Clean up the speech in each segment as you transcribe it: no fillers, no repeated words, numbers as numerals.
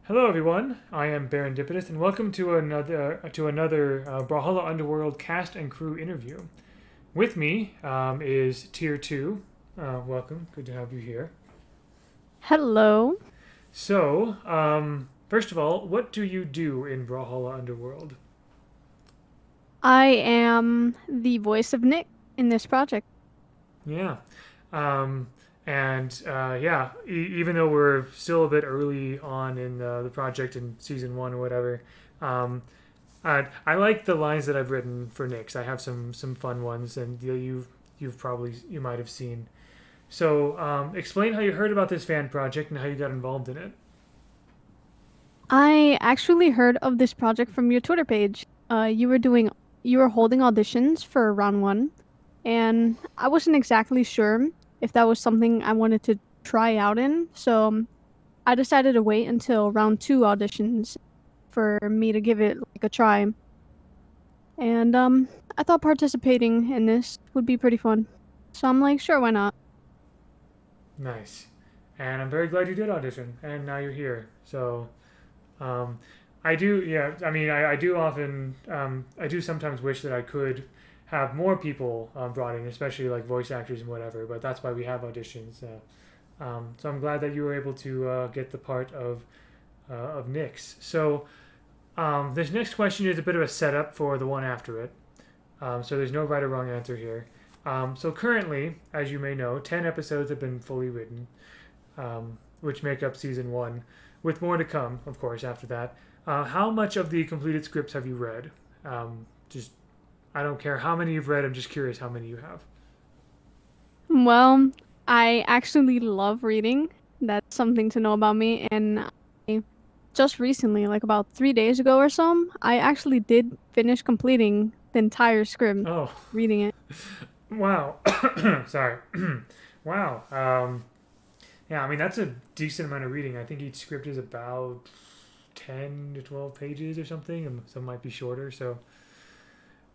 Hello, everyone. I am Barendipitous, and welcome to another Brawlhalla Underworld cast and crew interview. With me is Tier 2. Welcome. Good to have you here. Hello. So, first of all, what do you do in Brawlhalla Underworld? I am the voice of Nick in this project. Yeah. Um, and yeah, even though we're still a bit early on in the project in season 1 or whatever, um, I like the lines that I've written for Nyx. I have some fun ones, and you might have seen. So explain how you heard about this fan project and how you got involved in it. I actually heard of this project from your Twitter page. You were holding auditions for round one, and I wasn't exactly sure if that was something I wanted to try out in. So I decided to wait until round two auditions for me to give it like a try. And I thought participating in this would be pretty fun. So I'm like, sure, why not? Nice, and I'm very glad you did audition, and now you're here. So um, I do, yeah. I mean, I do often, I do sometimes wish that I could have more people brought in, especially like voice actors and whatever. But that's why we have auditions. So I'm glad that you were able to get the part of Nyx. So this next question is a bit of a setup for the one after it. So there's no right or wrong answer here. So currently, as you may know, 10 episodes have been fully written, which make up season 1, with more to come, of course, after that. How much of the completed scripts have you read? Just, I don't care how many you've read, I'm just curious how many you have. Well, I actually love reading. That's something to know about me. And I just recently, like about 3 days ago or so, I actually did finish completing the entire script, Oh, reading it. wow. Sorry. Wow. Yeah, I mean, that's a decent amount of reading. I think each script is about 10 to 12 pages or something, and some might be shorter. So,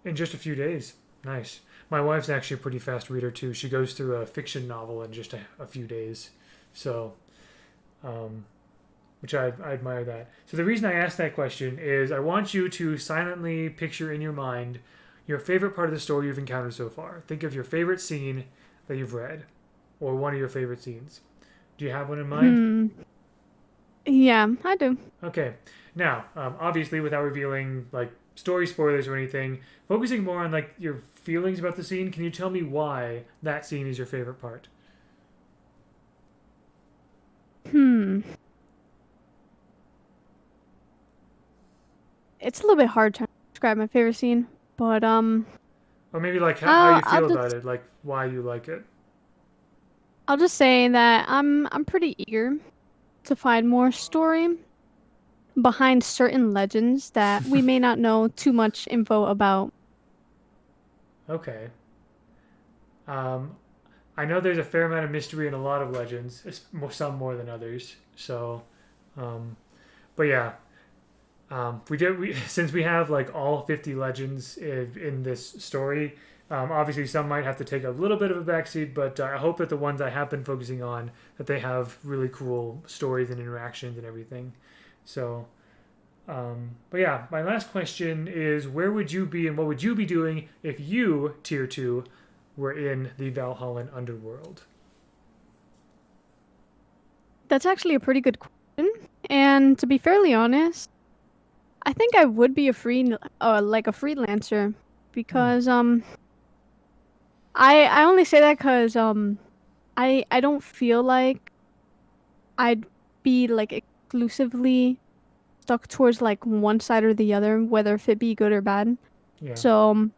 in just a few days. Nice. My wife's actually a pretty fast reader, too. She goes through a fiction novel in just a few days. So, um, which I admire that. So, the reason I asked that question is I want you to silently picture in your mind your favorite part of the story you've encountered so far. Think of your favorite scene that you've read, or one of your favorite scenes. Do you have one in mind? Hmm. Yeah, I do. Okay. Now, obviously, without revealing like story spoilers or anything, focusing more on like your feelings about the scene, can you tell me why that scene is your favorite part? Hmm. It's a little bit hard to describe my favorite scene, but Or maybe like how I'll you I'll feel about just it, like why you like it. I'll just say that I'm pretty eager to find more story behind certain legends that we may not know too much info about. Okay. Um, I know there's a fair amount of mystery in a lot of legends, some more than others. So, um, but yeah, we since we have like all 50 legends in this story. Obviously, some might have to take a little bit of a backseat, but I hope that the ones I have been focusing on that they have really cool stories and interactions and everything. So, but yeah, my last question is: where would you be and what would you be doing if you Tier 2 were in the Valhallan underworld? That's actually a pretty good question. And to be fairly honest, I think I would be like a freelancer Hmm. because I only say that because I don't feel like I'd be like exclusively stuck towards like one side or the other, whether if it be good or bad. Yeah. So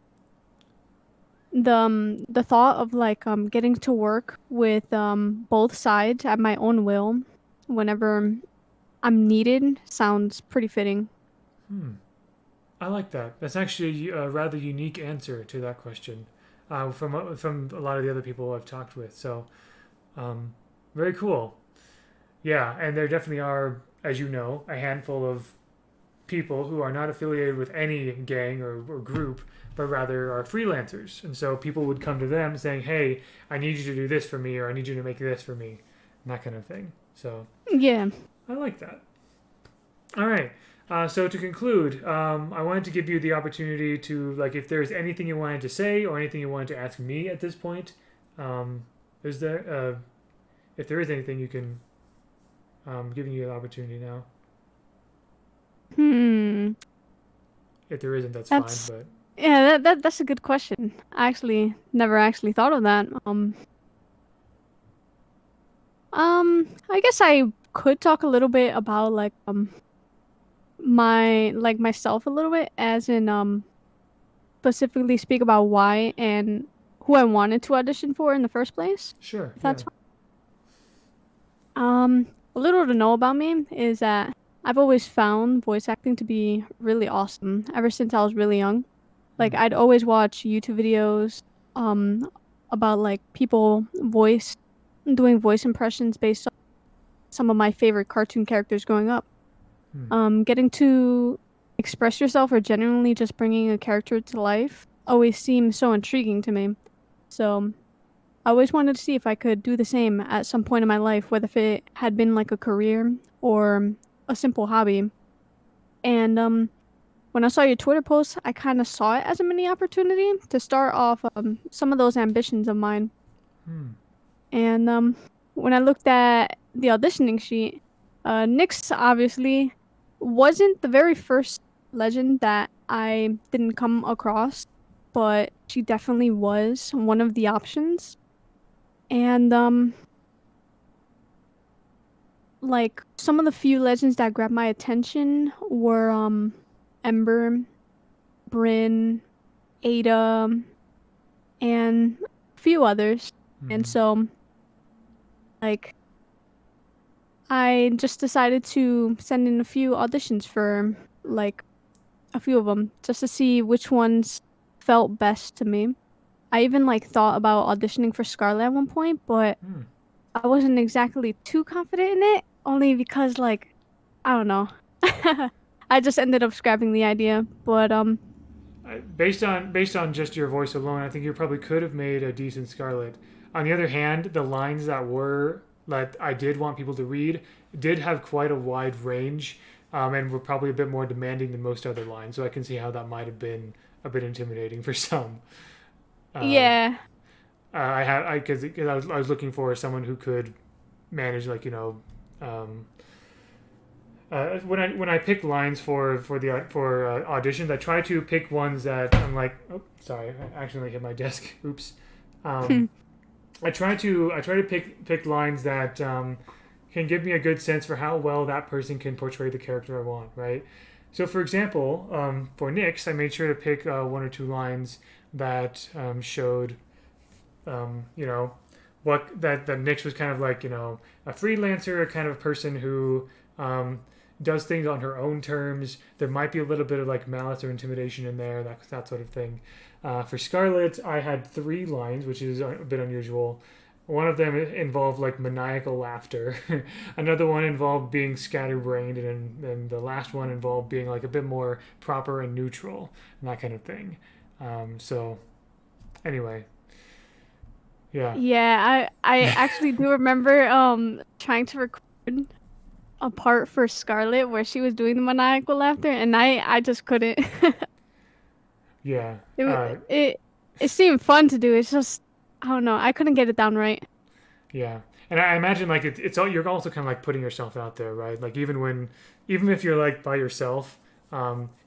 the thought of like getting to work with both sides at my own will whenever I'm needed sounds pretty fitting. Hmm. I like that. That's actually a rather unique answer to that question from a lot of the other people I've talked with. So, um, very cool. Yeah, and there definitely are, as you know, a handful of people who are not affiliated with any gang or group, but rather are freelancers. And so people would come to them saying, "Hey, I need you to do this for me, or I need you to make this for me," and that kind of thing. So Yeah. I like that. All right. So to conclude, I wanted to give you the opportunity to, like, if there's anything you wanted to say or anything you wanted to ask me at this point, um, is there? If there is anything, you can giving you the opportunity now. Hmm. If there isn't, that's fine. That's But yeah. That's a good question. I actually never actually thought of that. I guess I could talk a little bit about like myself a little bit, as in specifically speak about why and who I wanted to audition for in the first place. sure, If yeah. that's fine. A little to know about me is that I've always found voice acting to be really awesome ever since I was really young. Like Hmm. I'd always watch YouTube videos um about like people voice doing voice impressions based on some of my favorite cartoon characters growing up. Hmm. Getting to express yourself or genuinely just bringing a character to life always seemed so intriguing to me. So I always wanted to see if I could do the same at some point in my life, whether if it had been like a career or a simple hobby. And when I saw your Twitter post, I kind of saw it as a mini opportunity to start off some of those ambitions of mine. Hmm. And when I looked at the auditioning sheet, Nyx obviously wasn't the very first legend that I didn't come across, but she definitely was one of the options. And like some of the few legends that grabbed my attention were Ember, Bryn, Ada, and a few others. And Hmm. so like I just decided to send in a few auditions for like a few of them just to see which ones felt best to me. I even like thought about auditioning for Scarlet at one point, but Hmm. I wasn't exactly too confident in it, only because like I don't know. I just ended up scrapping the idea, but Based on just your voice alone, I think you probably could have made a decent Scarlet. On the other hand, the lines that I did want people to read did have quite a wide range, and were probably a bit more demanding than most other lines. So I can see how that might have been a bit intimidating for some. Uh, yeah. I had I because I was looking for someone who could manage, like, um, when I pick lines for auditions, I try to pick ones that I'm like, oh, sorry, I accidentally hit my desk. Oops. Um, I try to pick lines that can give me a good sense for how well that person can portray the character I want, right? So, for example, for Nyx, I made sure to pick one or two lines that showed, you know, what that Nyx was kind of like, a freelancer, a kind of person who um, does things on her own terms. There might be a little bit of like malice or intimidation in there, that sort of thing. For Scarlet, I had three lines, which is a bit unusual. One of them involved like maniacal laughter. Another one involved being scatterbrained, and the last one involved being like a bit more proper and neutral and that kind of thing. So anyway, yeah. Yeah, I actually do remember trying to record a part for Scarlet where she was doing the maniacal laughter, and I just couldn't. Yeah. It seemed fun to do. It's just I don't know. I couldn't get it down right. Yeah, and I imagine like it's all, you're also kind of like putting yourself out there, right? Like even if you're like by yourself,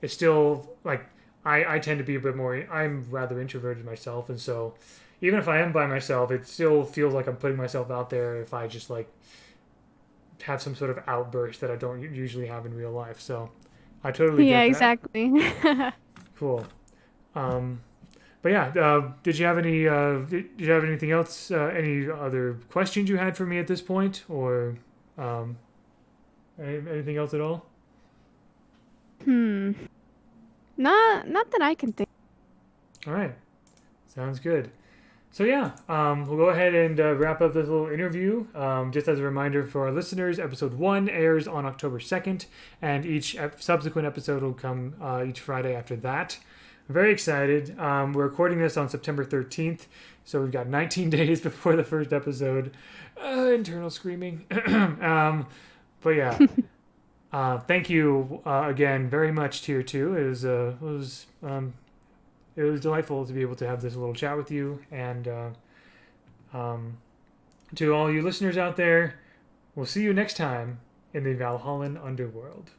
it's still like I tend to be a bit more. I'm rather introverted myself, and so even if I am by myself, it still feels like I'm putting myself out there if I just like have some sort of outburst that I don't usually have in real life. So I totally Yeah, get that. exactly. Cool. Um, But yeah, did you have anything else? Any other questions you had for me at this point, or um, anything else at all? Hmm. Not that I can think. All right, sounds good. So yeah, we'll go ahead and wrap up this little interview. Just as a reminder for our listeners, episode one airs on October 2nd, and each subsequent episode will come each Friday after that. I'm very excited. We're recording this on September 13th, so we've got 19 days before the first episode. Internal screaming. But yeah, Thank you again very much, Tier 2. It was delightful to be able to have this little chat with you, and um, to all you listeners out there, we'll see you next time in the Valhallan Underworld.